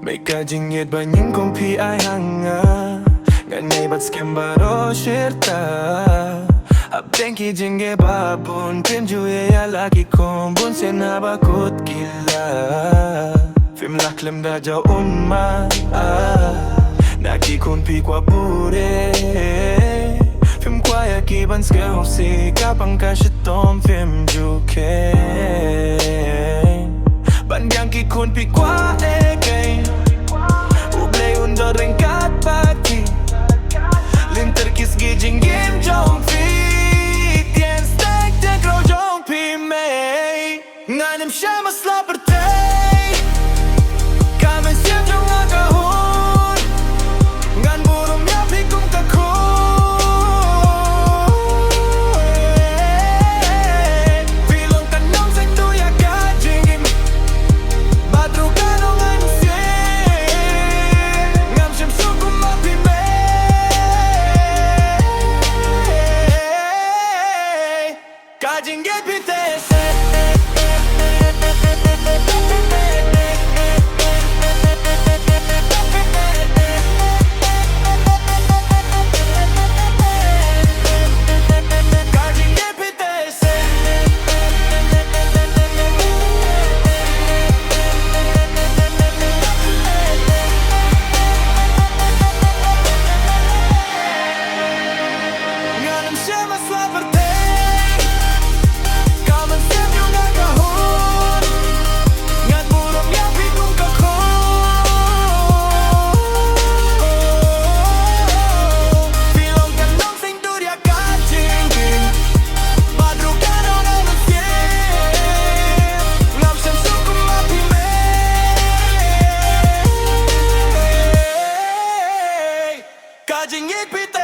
May kajingit ba nying kumpi ay hanga Nganyay ba't skem baro shirta Abdeng ki jinge babun Pim juye ya laki kumbun Sen habakut gila Film laklem da jau umma Naki kumpi kwa bure Film kwa ya kiban ske hosi Kapang kashitom film juke Bandyang ki kumpi kwa eke Ublay undo ringkat pati Linter kis gijing game jong fi Tien stek te grow jong pi mei Nganim shema slappertei Kamen siap jong agahun Ngan burum ya pikum kakun Pilong kanong seng tu ya kajing Badru kanong anusye Ngam shem sukum mapi mei Kajing get pitese Kajing ipit